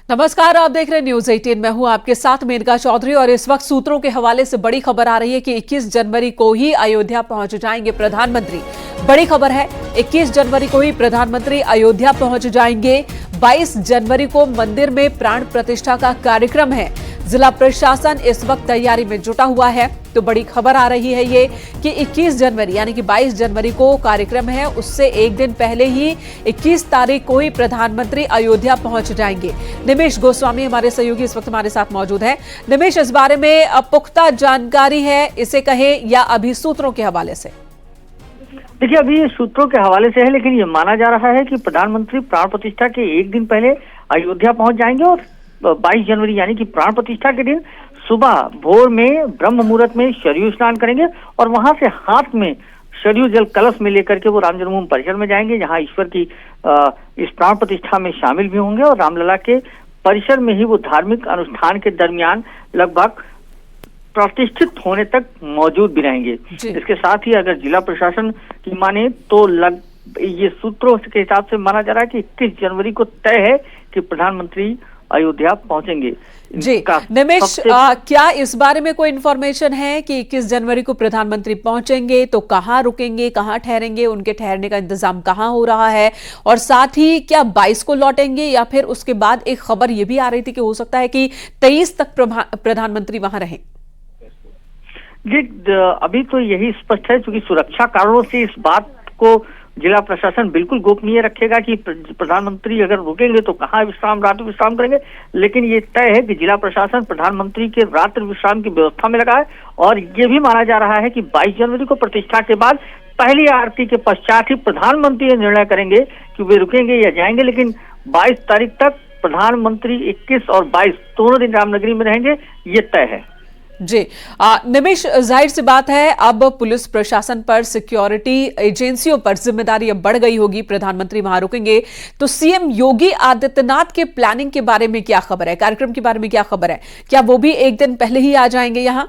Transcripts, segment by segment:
नमस्कार, आप देख रहे हैं न्यूज 18। मैं हूं आपके साथ मेनका चौधरी और इस वक्त सूत्रों के हवाले से बड़ी खबर आ रही है कि 21 जनवरी को ही अयोध्या पहुंच जाएंगे प्रधानमंत्री। बड़ी खबर है, 21 जनवरी को ही प्रधानमंत्री अयोध्या पहुंच जाएंगे। 22 जनवरी को मंदिर में प्राण प्रतिष्ठा का कार्यक्रम है। जिला प्रशासन इस वक्त तैयारी में जुटा हुआ है। तो बड़ी खबर आ रही है ये कि 21 जनवरी यानी कि 22 जनवरी को कार्यक्रम है, उससे एक दिन पहले ही 21 तारीख को ही प्रधानमंत्री अयोध्या पहुंच जाएंगे। निमेश गोस्वामी हमारे सहयोगी इस वक्त हमारे साथ मौजूद हैं। निमेश, इस बारे में पुख्ता जानकारी है, इसे कहें या अभी सूत्रों के हवाले से? देखिए, अभी ये सूत्रों के हवाले से है, लेकिन ये माना जा रहा है कि प्रधानमंत्री प्राण प्रतिष्ठा के एक दिन पहले अयोध्या पहुंच जाएंगे और 22 जनवरी यानी कि प्राण प्रतिष्ठा के दिन सुबह भोर में ब्रह्म मुहूर्त में सरयू स्नान करेंगे और वहां से हाथ में सरयू जल कलश में लेकर के वो राम जन्मभूमि परिसर में जाएंगे, जहां ईश्वर की इस प्राण प्रतिष्ठा में शामिल भी होंगे और रामलला के परिसर में ही वो धार्मिक अनुष्ठान के दरमियान लगभग प्रतिष्ठित होने तक मौजूद भी रहेंगे। इसके साथ ही अगर जिला प्रशासन की माने तो ये सूत्रों के हिसाब से माना जा रहा है कि 21 जनवरी को तय है कि प्रधानमंत्री अयोध्या पहुंचेंगे। जी निमेश, क्या इस बारे में कोई इन्फॉर्मेशन है कि 21 जनवरी को प्रधानमंत्री पहुंचेंगे तो कहां रुकेंगे, कहां ठहरेंगे, उनके ठहरने का इंतजाम कहां हो रहा है, और साथ ही क्या 22 को लौटेंगे या फिर उसके बाद एक खबर यह भी आ रही थी कि हो सकता है कि 23 तक प्रधानमंत्री वहां रहें? जी, अभी तो यही स्पष्ट है, क्योंकि सुरक्षा कारणों से इस बात को जिला प्रशासन बिल्कुल गोपनीय रखेगा कि प्रधानमंत्री अगर रुकेंगे तो कहाँ रात्रि विश्राम करेंगे। लेकिन ये तय है कि जिला प्रशासन प्रधानमंत्री के रात्रि विश्राम की व्यवस्था में लगा है और ये भी माना जा रहा है कि 22 जनवरी को प्रतिष्ठा के बाद पहली आरती के पश्चात ही प्रधानमंत्री ये निर्णय करेंगे कि वे रुकेंगे या जाएंगे। लेकिन 22 तारीख तक प्रधानमंत्री 21 और 22 दोनों दिन रामनगरी में रहेंगे, ये तय है। जी निमेश, जाहिर सी बात है अब पुलिस प्रशासन पर, सिक्योरिटी एजेंसियों पर जिम्मेदारी अब बढ़ गई होगी। प्रधानमंत्री वहां रुकेंगे तो सीएम योगी आदित्यनाथ के प्लानिंग के बारे में क्या खबर है, कार्यक्रम के बारे में क्या खबर है? क्या वो भी एक दिन पहले ही आ जाएंगे यहाँ?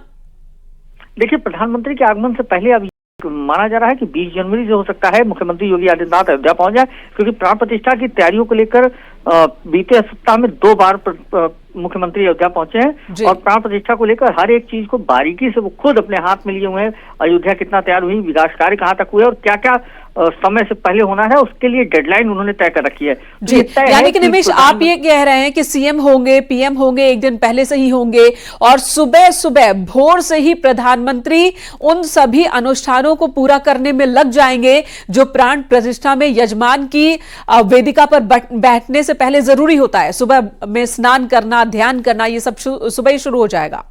देखिए, प्रधानमंत्री के आगमन से पहले अब माना जा रहा है कि 20 जनवरी से हो सकता है मुख्यमंत्री योगी आदित्यनाथ अयोध्या पहुंच जाए, क्योंकि प्राण प्रतिष्ठा की तैयारियों को लेकर बीते सप्ताह में 2 बार मुख्यमंत्री अयोध्या पहुंचे हैं और प्राण प्रतिष्ठा को लेकर हर एक चीज को बारीकी से वो खुद अपने हाथ में लिए हुए हैं। अयोध्या कितना तैयार हुई, विकास कार्य कहाँ तक हुए और क्या क्या समय से पहले होना है, उसके लिए डेडलाइन उन्होंने तय कर रखी है। जी, यानी कि निमेश, आप ये कह रहे हैं कि सीएम होंगे, पीएम होंगे, एक दिन पहले से ही होंगे और सुबह सुबह भोर से ही प्रधानमंत्री उन सभी अनुष्ठानों को पूरा करने में लग जाएंगे जो प्राण प्रतिष्ठा में यजमान की वेदिका पर बैठने से पहले जरूरी होता है। सुबह में स्नान करना, ध्यान करना, ये सब सुबह ही शुरू हो जाएगा।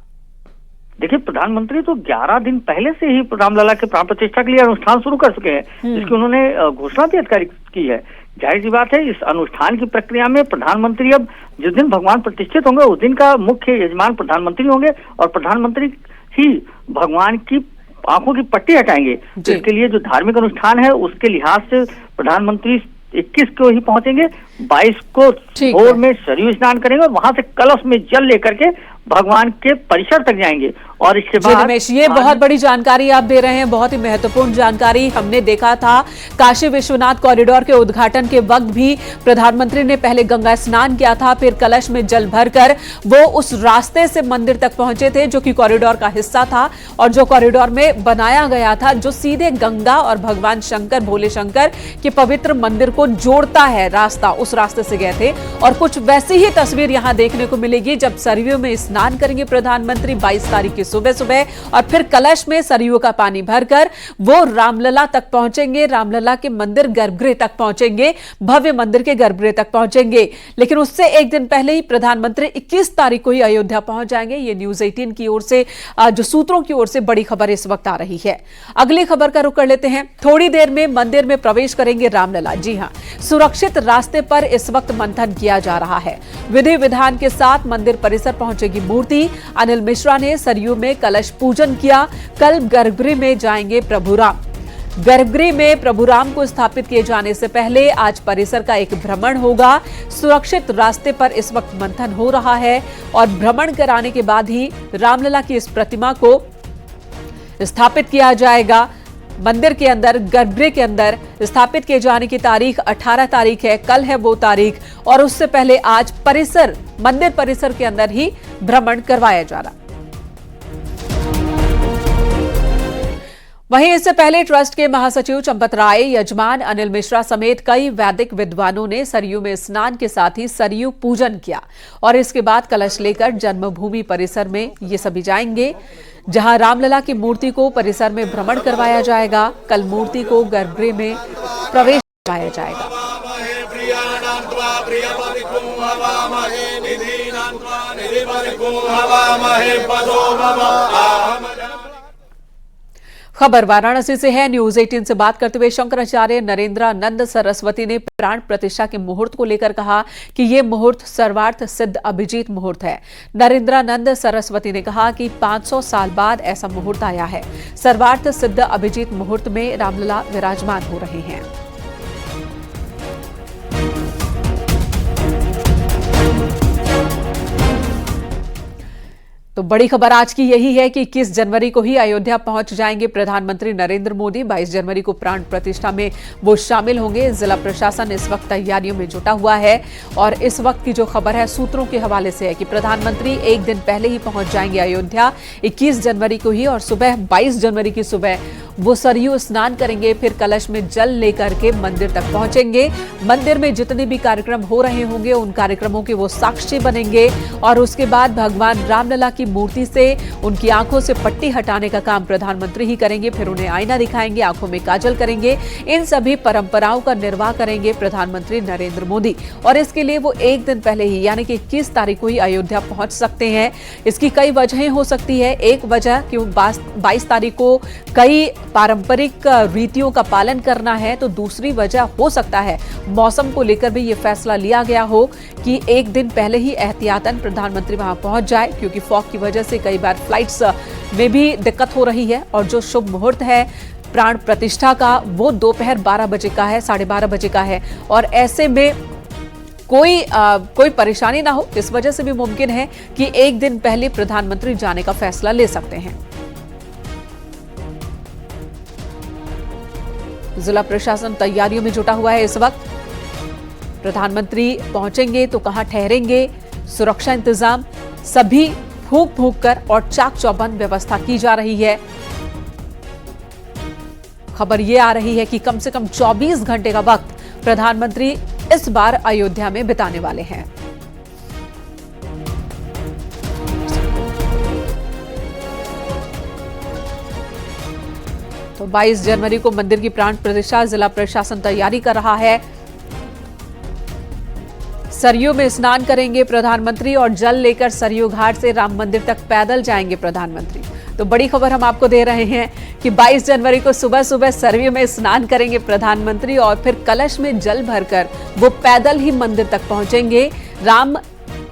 देखिए, प्रधानमंत्री तो 11 दिन पहले से ही रामलला के प्राण प्रतिष्ठा के लिए अनुष्ठान शुरू कर चुके हैं, जिसकी उन्होंने घोषणा भी आधिकारिक की है। जाहिर सी बात है, इस अनुष्ठान की प्रक्रिया में प्रधानमंत्री अब जिस दिन भगवान प्रतिष्ठित होंगे उस दिन का मुख्य यजमान प्रधानमंत्री होंगे और प्रधानमंत्री ही भगवान की आंखों की पट्टी हटाएंगे। तो इसके लिए जो धार्मिक अनुष्ठान है उसके लिहाज से प्रधानमंत्री 21 को ही पहुंचेंगे, 22 को भोर में सरयू स्नान करेंगे और वहां से कलश में जल लेकर के भगवान के परिसर तक जाएंगे। और इसके बाद रमेश, ये बहुत बड़ी जानकारी आप दे रहे हैं, बहुत ही महत्वपूर्ण जानकारी। हमने देखा था काशी विश्वनाथ कॉरिडोर के उद्घाटन के वक्त भी प्रधानमंत्री ने पहले गंगा स्नान किया था, फिर कलश में जल भरकर वो उस रास्ते से मंदिर तक पहुंचे थे जो कि कॉरिडोर का हिस्सा था और जो कॉरिडोर में बनाया गया था, जो सीधे गंगा और भगवान शंकर, भोले शंकर के पवित्र मंदिर को जोड़ता है रास्ता, उस रास्ते से गए थे। और कुछ वैसी ही तस्वीर यहां देखने को मिलेगी जब सरयू में स्नान करेंगे प्रधानमंत्री 22 तारीख की सुबह सुबह और फिर कलश में सरयू का पानी भरकर वो रामलला तक पहुंचेंगे, रामलला के मंदिर गर्भगृह तक पहुंचेंगे, भव्य मंदिर के गर्भगृह तक पहुंचेंगे। लेकिन उससे एक दिन पहले ही प्रधानमंत्री 21 तारीख को ही अयोध्या पहुंच जाएंगे। ये न्यूज 18 की ओर से, जो सूत्रों की ओर से बड़ी खबर इस वक्त आ रही है। अगली खबर का रुख कर लेते हैं। थोड़ी देर में मंदिर में प्रवेश करेंगे रामलला। जी हां, सुरक्षित रास्ते पर इस वक्त मंथन किया जा रहा है। विधि विधान के साथ मंदिर परिसर पहुंचेगी मूर्ति। अनिल मिश्रा ने सरयू में कलश पूजन किया। कल गर्भगृह में जाएंगे प्रभुराम। गर्भगृह में प्रभुराम को स्थापित किए जाने से पहले आज परिसर का एक भ्रमण होगा। सुरक्षित रास्ते पर इस वक्त मंथन हो रहा है और भ्रमण कराने के बाद ही रामलला की इस प्रतिमा को स्थापित किया जाएगा। मंदिर के अंदर, गर्भगृह के अंदर स्थापित किए जाने की तारीख 18 तारीख है, कल है वो तारीख। और उससे पहले आज परिसर मंदिर परिसर के अंदर ही भ्रमण करवाया जा रहा। वहीं इससे पहले ट्रस्ट के महासचिव चंपत राय, यजमान अनिल मिश्रा समेत कई वैदिक विद्वानों ने सरयू में स्नान के साथ ही सरयू पूजन किया और इसके बाद कलश लेकर जन्मभूमि परिसर में ये सभी जाएंगे, जहां रामलला की मूर्ति को परिसर में भ्रमण करवाया जाएगा। कल मूर्ति को गर्भगृह में प्रवेश करवाया जाएगा। खबर वाराणसी से है। न्यूज 18 से बात करते हुए शंकराचार्य नरेंद्रानंद सरस्वती ने प्राण प्रतिष्ठा के मुहूर्त को लेकर कहा कि यह मुहूर्त सर्वार्थ सिद्ध अभिजीत मुहूर्त है। नरेंद्रानंद सरस्वती ने कहा कि 500 साल बाद ऐसा मुहूर्त आया है। सर्वार्थ सिद्ध अभिजीत मुहूर्त में रामलला विराजमान हो रहे हैं। तो बड़ी खबर आज की यही है कि 21 जनवरी को ही अयोध्या पहुंच जाएंगे प्रधानमंत्री नरेंद्र मोदी। 22 जनवरी को प्राण प्रतिष्ठा में वो शामिल होंगे। जिला प्रशासन इस वक्त तैयारियों में जुटा हुआ है और इस वक्त की जो खबर है सूत्रों के हवाले से है कि प्रधानमंत्री एक दिन पहले ही पहुंच जाएंगे अयोध्या 21 जनवरी को ही, और सुबह 22 जनवरी की सुबह वो सरयू स्नान करेंगे, फिर कलश में जल लेकर के मंदिर तक पहुंचेंगे। मंदिर में जितने भी कार्यक्रम हो रहे होंगे उन कार्यक्रमों के वो साक्षी बनेंगे और उसके बाद भगवान रामलला की मूर्ति से उनकी आंखों से पट्टी हटाने का काम प्रधानमंत्री ही करेंगे। फिर उन्हें आईना दिखाएंगे, आंखों में काजल करेंगे। इन सभी परंपराओं का निर्वाह करेंगे प्रधानमंत्री नरेंद्र मोदी और इसके लिए वो एक दिन पहले ही यानी कि 21 तारीख को ही अयोध्या पहुंच सकते हैं। इसकी कई वजहें हो सकती है। एक वजह क्यों 22 तारीख को कई पारंपरिक रीतियों का पालन करना है, तो दूसरी वजह हो सकता है मौसम को लेकर भी ये फैसला लिया गया हो कि एक दिन पहले ही एहतियातन प्रधानमंत्री वहां पहुंच जाए, क्योंकि फॉग की वजह से कई बार फ्लाइट्स में भी दिक्कत हो रही है और जो शुभ मुहूर्त है प्राण प्रतिष्ठा का वो दोपहर 12 बजे का है, 12:30 बजे का है और ऐसे में कोई परेशानी ना हो। इस वजह से भी मुमकिन है कि एक दिन पहले प्रधानमंत्री जाने का फैसला ले सकते हैं। जिला प्रशासन तैयारियों में जुटा हुआ है। इस वक्त प्रधानमंत्री पहुंचेंगे तो कहां ठहरेंगे, सुरक्षा इंतजाम सभी फूंक फूंक कर और चाक चौबंद व्यवस्था की जा रही है। खबर यह आ रही है कि कम से कम 24 घंटे का वक्त प्रधानमंत्री इस बार अयोध्या में बिताने वाले हैं। तो 22 जनवरी को मंदिर की प्राण प्रतिष्ठा जिला प्रशासन तैयारी कर रहा है। सरयू में स्नान करेंगे प्रधानमंत्री और जल लेकर सरयू घाट से राम मंदिर तक पैदल जाएंगे प्रधानमंत्री। तो बड़ी खबर हम आपको दे रहे हैं कि 22 जनवरी को सुबह सुबह सरयू में स्नान करेंगे प्रधानमंत्री और फिर कलश में जल भरकर वो पैदल ही मंदिर तक पहुंचेंगे। राम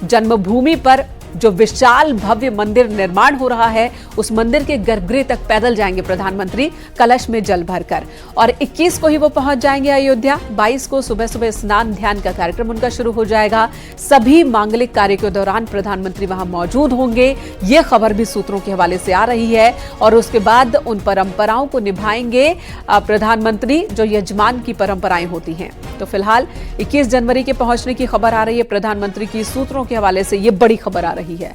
जन्मभूमि पर जो विशाल भव्य मंदिर निर्माण हो रहा है उस मंदिर के गर्भगृह तक पैदल जाएंगे प्रधानमंत्री कलश में जल भरकर और 21 को ही वो पहुंच जाएंगे अयोध्या। 22 को सुबह सुबह स्नान ध्यान का कार्यक्रम उनका शुरू हो जाएगा। सभी मांगलिक कार्य के दौरान प्रधानमंत्री वहां मौजूद होंगे, ये खबर भी सूत्रों के हवाले से आ रही है और उसके बाद उन परंपराओं को निभाएंगे प्रधानमंत्री जो यजमान की परंपराएं होती हैं। तो फिलहाल 21 जनवरी के पहुंचने की खबर आ रही है प्रधानमंत्री की, सूत्रों के हवाले से ये बड़ी खबर आ रही है।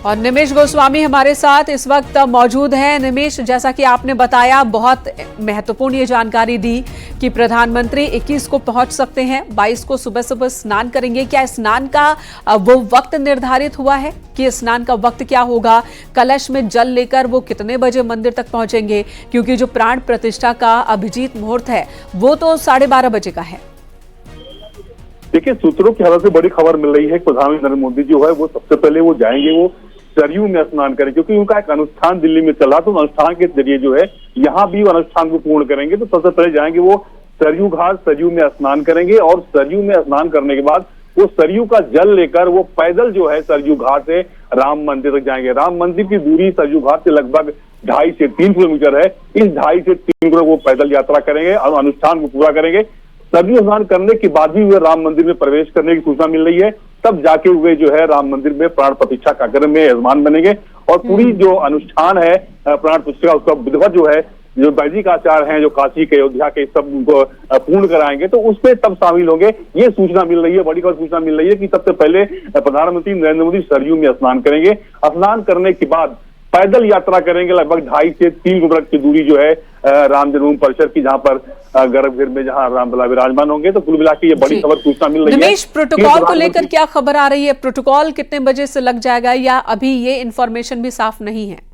और निमेश गोस्वामी हमारे साथ इस वक्त मौजूद हैं। निमेश, जैसा कि आपने बताया बहुत महत्वपूर्ण ये जानकारी दी कि प्रधानमंत्री 21 को पहुंच सकते हैं, 22 को सुबह सुबह स्नान करेंगे। क्या स्नान का वो वक्त निर्धारित हुआ है कि स्नान का वक्त क्या होगा? कलश में जल लेकर वो कितने बजे मंदिर तक पहुंचेंगे? क्योंकि जो प्राण प्रतिष्ठा का अभिजीत मुहूर्त है वो तो 12:30 बजे का है। देखिए, सूत्रों की हवाले से बड़ी खबर मिल रही है। प्रधानमंत्री नरेंद्र मोदी जो है वो सबसे पहले वो जाएंगे, वो सरयू में स्नान करें, क्योंकि उनका एक अनुष्ठान दिल्ली में चल रहा, तो अनुष्ठान के जरिए जो है यहाँ भी वो अनुष्ठान को पूर्ण करेंगे। तो सबसे पहले जाएंगे वो सरयू घाट, सरयू में स्नान करेंगे और सरयू में स्नान करने के बाद वो सरयू का जल लेकर वो पैदल जो है सरयू घाट से राम मंदिर तक जाएंगे। राम मंदिर की दूरी सरयू घाट से लगभग 2.5 से 3 किलोमीटर है। इस 2.5 से 3 किलोमीटर वो पैदल यात्रा करेंगे और अनुष्ठान को पूरा करेंगे। सरयू स्नान करने के बाद भी वे राम मंदिर में प्रवेश करने की सूचना मिल रही है। तब जाके वे जो है राम मंदिर में प्राण प्रतिष्ठा कार्यक्रम में यजमान बनेंगे और पूरी जो अनुष्ठान है प्राण प्रतिष्ठा उसका विधिवत जो है, जो वैदिक आचार हैं, जो काशी के अयोध्या के सब उनको पूर्ण कराएंगे, तो उसमें तब शामिल होंगे। ये सूचना मिल रही है, बड़ी और सूचना मिल रही है कि सबसे पहले प्रधानमंत्री नरेंद्र मोदी सरयू में स्नान करेंगे। स्नान करने के बाद पैदल यात्रा करेंगे लगभग 2.5 से 3 किलोमीटर की दूरी जो है राम जन्मभूमि परिसर की, जहां पर गर्भगृह में जहां रामलला विराजमान होंगे। तो कुल मिला के ये बड़ी खबर सूचना मिल रही है। दिनेश, प्रोटोकॉल को लेकर क्या खबर आ रही है? प्रोटोकॉल कितने बजे से लग जाएगा, या अभी ये इंफॉर्मेशन भी साफ नहीं है?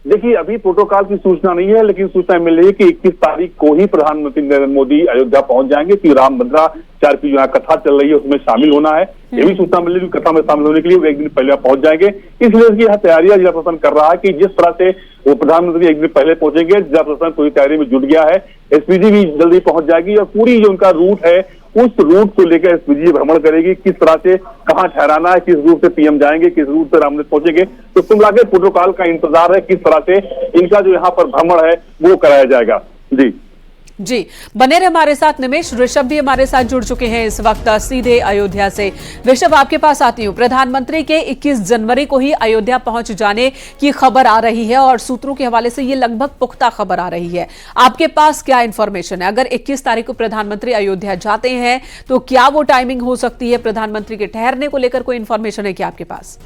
देखिए, अभी प्रोटोकॉल की सूचना नहीं है, लेकिन सूचना मिल रही है कि 21 तारीख को ही प्रधानमंत्री नरेंद्र मोदी अयोध्या पहुंच जाएंगे, कि राम मंदिराचार्य की जो कथा चल रही है उसमें शामिल होना है। ये भी सूचना मिल रही है कि कथा में शामिल होने के लिए वो एक दिन पहले पहुंच जाएंगे। इसलिए उसकी यह तैयारियां जिला प्रशासन कर रहा है कि जिस तरह से वो प्रधानमंत्री एक दिन पहले पहुंचेंगे, जिला प्रशासन पूरी तैयारी में जुट गया है। एसपीजी भी जल्दी पहुंच जाएगी और पूरी जो उनका रूट है उस रूट को लेकर एसपीजी भ्रमण करेगी, किस तरह से कहां ठहराना है, किस रूट से पीएम जाएंगे, किस रूट से रामनाथ पहुंचेंगे। तो कुल मिलाकर प्रोटोकॉल का इंतजार है, किस तरह से इनका जो यहाँ पर भ्रमण है वो कराया जाएगा। जी बने रहे हमारे साथ निमेश। ऋषभ भी हमारे साथ जुड़ चुके हैं इस वक्त सीधे अयोध्या से। ऋषभ, आपके पास आती हूं। प्रधानमंत्री के 21 जनवरी को ही अयोध्या पहुंच जाने की खबर आ रही है और सूत्रों के हवाले से ये लगभग पुख्ता खबर आ रही है। आपके पास क्या इंफॉर्मेशन है? अगर 21 तारीख को प्रधानमंत्री अयोध्या जाते हैं तो क्या वो टाइमिंग हो सकती है? प्रधानमंत्री के ठहरने को लेकर कोई इंफॉर्मेशन है क्या आपके पास?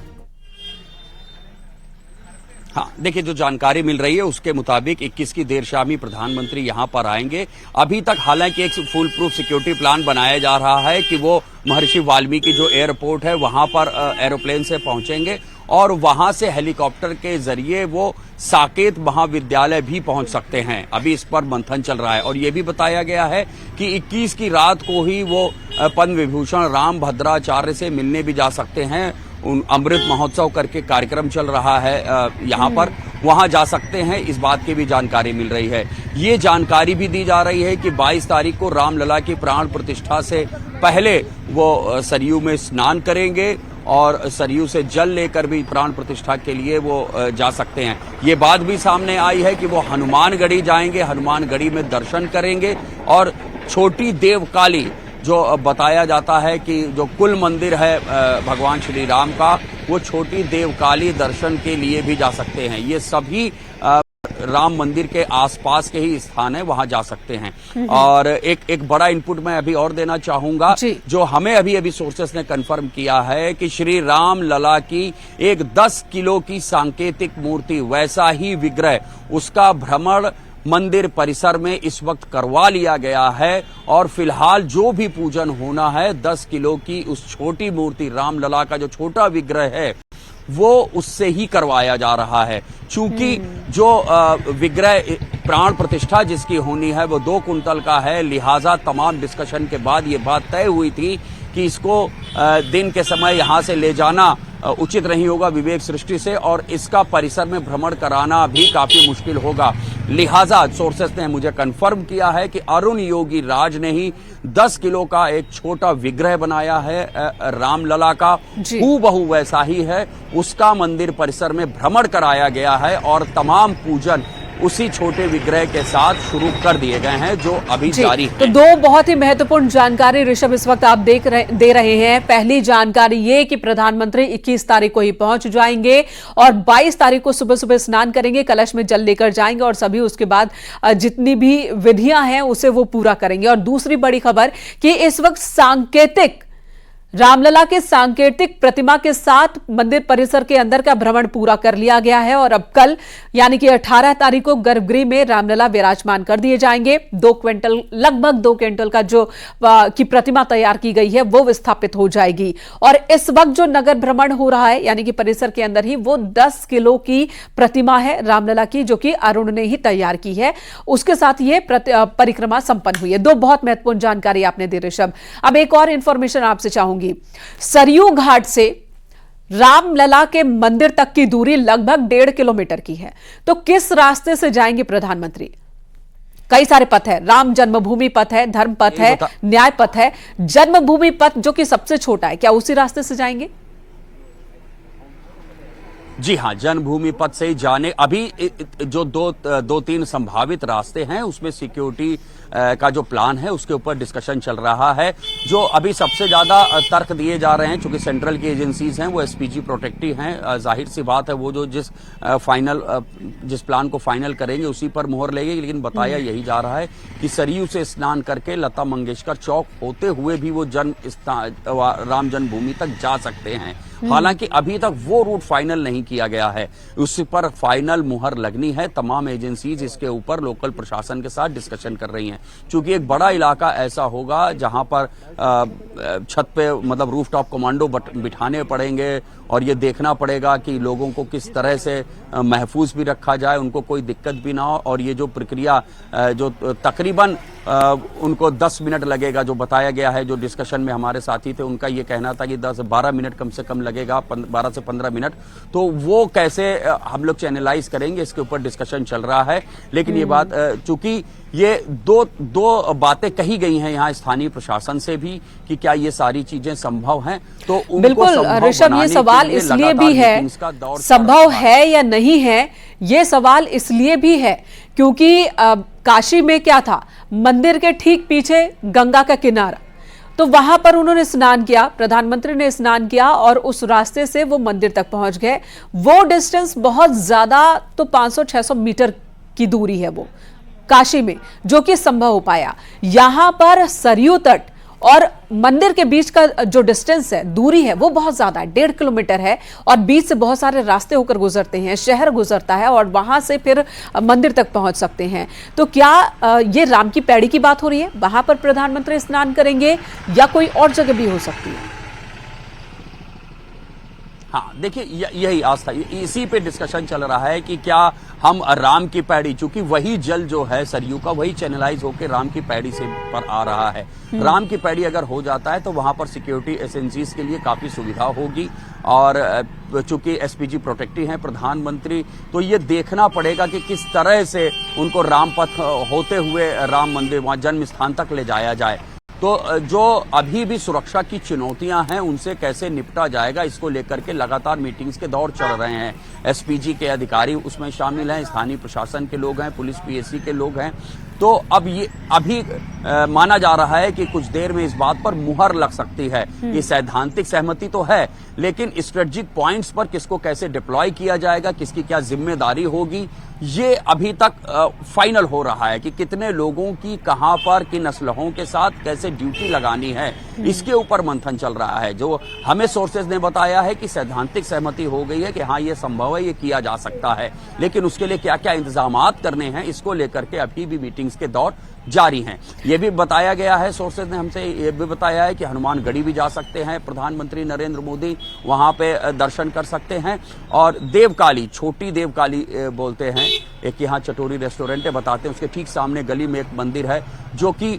हाँ, देखिए, जो जानकारी मिल रही है उसके मुताबिक 21 की देर शाम प्रधानमंत्री यहां पर आएंगे। अभी तक हालांकि एक फुल प्रूफ सिक्योरिटी प्लान बनाया जा रहा है कि वो महर्षि वाल्मीकि जो एयरपोर्ट है वहां पर एरोप्लेन से पहुंचेंगे और वहां से हेलीकॉप्टर के जरिए वो साकेत महाविद्यालय भी पहुंच सकते हैं। अभी इस पर मंथन चल रहा है और ये भी बताया गया है कि 21 की रात को ही वो पद्म विभूषण राम भद्राचार्य से मिलने भी जा सकते हैं। अमृत महोत्सव करके कार्यक्रम चल रहा है यहाँ पर, वहां जा सकते हैं, इस बात की भी जानकारी मिल रही है। ये जानकारी भी दी जा रही है कि 22 तारीख को रामलला की प्राण प्रतिष्ठा से पहले वो सरयू में स्नान करेंगे और सरयू से जल लेकर भी प्राण प्रतिष्ठा के लिए वो जा सकते हैं। ये बात भी सामने आई है कि वो हनुमानगढ़ी जाएंगे, हनुमानगढ़ी में दर्शन करेंगे और छोटी देवकाली जो बताया जाता है कि जो कुल मंदिर है भगवान श्री राम का, वो छोटी देवकाली दर्शन के लिए भी जा सकते हैं। ये सभी राम मंदिर के आसपास के ही स्थान है, वहां जा सकते हैं। और एक बड़ा इनपुट मैं अभी और देना चाहूंगा, जो हमें अभी सोर्सेस ने कंफर्म किया है कि श्री राम लला की एक 10 किलो की सांकेतिक मूर्ति, वैसा ही विग्रह, उसका भ्रमण मंदिर परिसर में इस वक्त करवा लिया गया है और फिलहाल जो भी पूजन होना है 10 किलो की उस छोटी मूर्ति रामलला का जो छोटा विग्रह है वो उससे ही करवाया जा रहा है। चूंकि जो विग्रह प्राण प्रतिष्ठा जिसकी होनी है वो 2 कुंतल का है, लिहाजा तमाम डिस्कशन के बाद ये बात तय हुई थी कि इसको दिन के समय यहां से ले जाना उचित नहीं होगा विवेक सृष्टि से, और इसका परिसर में भ्रमण कराना भी काफी मुश्किल होगा। लिहाजा सोर्सेस ने मुझे कंफर्म किया है कि अरुण योगी राज ने ही 10 किलो का एक छोटा विग्रह बनाया है रामलला का, हूबहू वैसा ही है, उसका मंदिर परिसर में भ्रमण कराया गया है और तमाम पूजन उसी छोटे विग्रह के साथ शुरू कर दिए गए हैं जो अभी जारी है। तो 2 बहुत ही महत्वपूर्ण जानकारी ऋषभ इस वक्त आप दे रहे हैं। पहली जानकारी ये कि प्रधानमंत्री 21 तारीख को ही पहुंच जाएंगे और 22 तारीख को सुबह सुबह स्नान करेंगे, कलश में जल लेकर जाएंगे और सभी उसके बाद जितनी भी विधियां हैं उसे वो पूरा करेंगे। और दूसरी बड़ी खबर कि इस वक्त सांकेतिक रामलला के सांकेतिक प्रतिमा के साथ मंदिर परिसर के अंदर का भ्रमण पूरा कर लिया गया है और अब कल यानी कि 18 तारीख को गर्भगृह में रामलला विराजमान कर दिए जाएंगे। लगभग 2 क्विंटल का जो की प्रतिमा तैयार की गई है वो विस्थापित हो जाएगी और इस वक्त जो नगर भ्रमण हो रहा है यानी कि परिसर के अंदर ही वो 10 किलो की प्रतिमा है रामलला की, जो कि अरुण ने ही तैयार की है। उसके साथ ये परिक्रमा संपन्न हुई है। 2 बहुत महत्वपूर्ण जानकारी आपने दी ऋषभ। अब एक और इंफॉर्मेशन आपसे चाहूंगी। सरयू घाट से रामलला के मंदिर तक की दूरी लगभग 1.5 किलोमीटर की है, तो किस रास्ते से जाएंगे प्रधानमंत्री? कई सारे पथ है, राम जन्मभूमि पथ है, धर्म पथ है, न्याय पथ है, जन्मभूमि पथ जो कि सबसे छोटा है, क्या उसी रास्ते से जाएंगे? जी हाँ, जन्मभूमि पथ से ही जाने अभी जो दो तीन संभावित रास्ते हैं उसमें सिक्योरिटी का जो प्लान है उसके ऊपर डिस्कशन चल रहा है। जो अभी सबसे ज्यादा तर्क दिए जा रहे हैं, चूंकि सेंट्रल की एजेंसीज हैं वो एसपीजी प्रोटेक्टिव हैं, जाहिर सी बात है वो जो जिस प्लान को फाइनल करेंगे उसी पर मोहर लगेगी। लेकिन बताया यही जा रहा है कि सरयू से स्नान करके लता मंगेशकर चौक होते हुए भी वो राम जन्मभूमि तक जा सकते हैं। हालांकि अभी तक वो रूट फाइनल नहीं किया गया है, उस पर फाइनल मुहर लगनी है। तमाम एजेंसीज इसके ऊपर लोकल प्रशासन के साथ डिस्कशन कर रही हैं। चूंकि एक बड़ा इलाका ऐसा होगा जहां पर छत पे मतलब रूफटॉप कमांडो बिठाने पड़ेंगे और ये देखना पड़ेगा कि लोगों को किस तरह से महफूज भी रखा जाए, उनको कोई दिक्कत भी ना हो। और ये जो प्रक्रिया जो तकरीबन उनको 10 मिनट लगेगा, जो बताया गया है, जो डिस्कशन में हमारे साथी थे उनका ये कहना था कि 10-12 मिनट कम से कम लगेगा, 12 से 15 मिनट। तो वो कैसे हम लोग चैनलाइज करेंगे इसके ऊपर डिस्कशन चल रहा है। लेकिन ये बात चूंकि ये दो बातें कही गई हैं यहाँ स्थानीय प्रशासन से भी कि क्या ये सारी चीजें संभव हैं, तो बिल्कुल ऋषभ, ये सवाल इसलिए भी है, संभव है या नहीं है, ये सवाल इसलिए भी है क्योंकि काशी में क्या था, मंदिर के ठीक पीछे गंगा का किनारा, तो वहां पर उन्होंने स्नान किया, प्रधानमंत्री ने स्नान किया और उस रास्ते से वो मंदिर तक पहुंच गए। वो डिस्टेंस बहुत ज्यादा तो 500-600 मीटर की दूरी है वो काशी में, जो कि संभव हो पाया। यहां पर सरयू तट और मंदिर के बीच का जो डिस्टेंस है, दूरी है, वो बहुत ज्यादा है, 1.5 किलोमीटर है और बीच से बहुत सारे रास्ते होकर गुजरते हैं, शहर गुजरता है और वहां से फिर मंदिर तक पहुंच सकते हैं। तो क्या ये राम की पैड़ी की बात हो रही है, वहां पर प्रधानमंत्री स्नान करेंगे या कोई और जगह भी हो सकती है? हाँ, देखिए यही आस्था, इसी पे डिस्कशन चल रहा है कि क्या हम राम की पैड़ी, चूंकि वही जल जो है सरयू का वही चैनलाइज होकर राम की पैड़ी से पर आ रहा है। राम की पैड़ी अगर हो जाता है तो वहां पर सिक्योरिटी एजेंसीज के लिए काफी सुविधा होगी। और चूंकि एसपीजी प्रोटेक्टिव हैं प्रधानमंत्री, तो ये देखना पड़ेगा कि किस तरह से उनको राम पथ होते हुए राम मंदिर वहां जन्म स्थान तक ले जाया जाए। तो जो अभी भी सुरक्षा की चुनौतियां हैं उनसे कैसे निपटा जाएगा, इसको लेकर के लगातार मीटिंग्स के दौर चल रहे हैं। एसपीजी के अधिकारी उसमें शामिल हैं, स्थानीय प्रशासन के लोग हैं, पुलिस पीएसी के लोग हैं। तो अब ये अभी माना जा रहा है कि कुछ देर में इस बात पर मुहर लग सकती है। ये सैद्धांतिक सहमति तो है, लेकिन स्ट्रेटेजिक पॉइंट्स पर किसको कैसे डिप्लॉय किया जाएगा, किसकी क्या जिम्मेदारी होगी, ये अभी तक फाइनल हो रहा है कि कितने लोगों की कहां पर किन असलहों के साथ कैसे ड्यूटी लगानी है, इसके ऊपर मंथन चल रहा है। जो हमें सोर्सेज ने बताया है कि सैद्धांतिक सहमति हो गई है कि हाँ ये संभव है, ये किया जा सकता है, लेकिन उसके लिए क्या क्या इंतजामात करने हैं इसको लेकर के अभी भी मीटिंग्स के दौर जारी हैं। ये भी बताया गया है, सोर्सेज ने हमसे ये भी बताया है कि हनुमानगढ़ी भी जा सकते हैं प्रधानमंत्री नरेंद्र मोदी, वहां पे दर्शन कर सकते हैं। और देवकाली, छोटी देवकाली बोलते हैं, एक यहाँ चटोरी रेस्टोरेंट है, बताते हैं उसके ठीक सामने गली में एक मंदिर है जो कि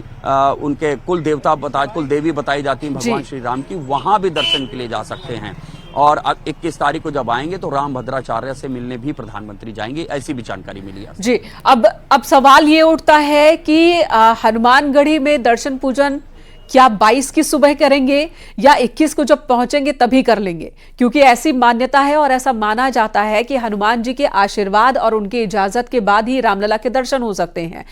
उनके कुल देवी बताई जाती है भगवान श्री राम की, वहां भी दर्शन के लिए जा सकते हैं। और 21 तारीख को जब आएंगे तो राम भद्राचार्य से मिलने भी प्रधानमंत्री जाएंगे, ऐसी भी जानकारी मिली है। जी, अब सवाल ये उठता है कि हनुमानगढ़ी में दर्शन पूजन क्या 22 की सुबह करेंगे या 21 को जब पहुंचेंगे तभी कर लेंगे, क्योंकि ऐसी मान्यता है और ऐसा माना जाता है कि हनुमान जी के आशीर्वाद और उनकी इजाजत के बाद ही रामलला के दर्शन हो सकते हैं।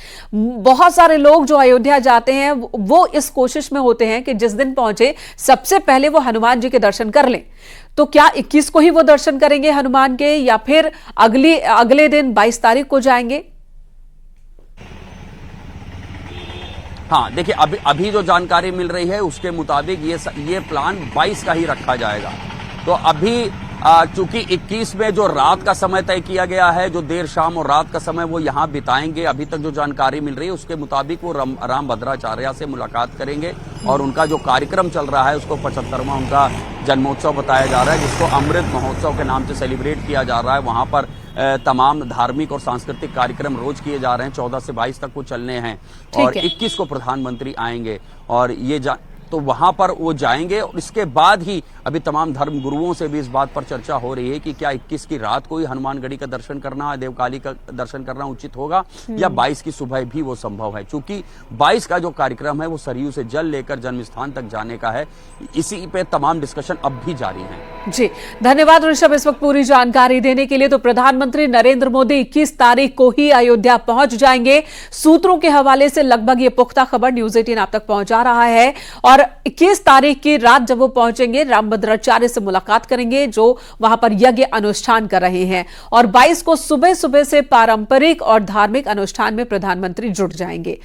बहुत सारे लोग जो अयोध्या जाते हैं वो इस कोशिश में होते हैं कि जिस दिन पहुंचे सबसे पहले वो हनुमान जी के दर्शन कर लें। तो क्या 21 को ही वो दर्शन करेंगे हनुमान के या फिर अगले दिन 22 तारीख को जाएंगे? हाँ, देखिए अभी जो जानकारी मिल रही है उसके मुताबिक ये प्लान 22 का ही रखा जाएगा। तो अभी चूंकि 21 में जो रात का समय तय किया गया है, जो देर शाम और रात का समय वो यहाँ बिताएंगे, अभी तक जो जानकारी मिल रही है उसके मुताबिक वो राम भद्राचार्य से मुलाकात करेंगे और उनका जो कार्यक्रम चल रहा है उसको 75वां उनका जन्मोत्सव बताया जा रहा है, जिसको अमृत महोत्सव के नाम से सेलिब्रेट किया जा रहा है। वहां पर तमाम धार्मिक और सांस्कृतिक कार्यक्रम रोज किए जा रहे हैं, 14 से 22 तक वो चलने हैं और 21 को प्रधानमंत्री आएंगे। और तो वहां पर वो जाएंगे और इसके बाद ही अभी तमाम धर्म गुरुओं से भी इस बात पर चर्चा हो रही है कि क्या 21 की रात को ही हनुमानगढ़ी का दर्शन करना, देवकाली का दर्शन करना उचित होगा या 22 की सुबह भी वो संभव है। चूंकि 22 का जो कार्यक्रम है वो सरयू से जल लेकर जन्म स्थान तक जाने का है, इसी पे तमाम डिस्कशन अब भी जारी है। जी धन्यवाद ऋषभ इस वक्त पूरी जानकारी देने के लिए। तो प्रधानमंत्री नरेंद्र मोदी 21 तारीख को ही अयोध्या पहुंच जाएंगे। सूत्रों के हवाले से लगभग ये पुख्ता खबर न्यूज 18 आप तक पहुंचा रहा है और 21 तारीख की रात जब वो पहुंचेंगे रामभद्राचार्य से मुलाकात करेंगे जो वहां पर यज्ञ अनुष्ठान कर रहे हैं और 22 को सुबह सुबह से पारंपरिक और धार्मिक अनुष्ठान में प्रधानमंत्री जुट जाएंगे।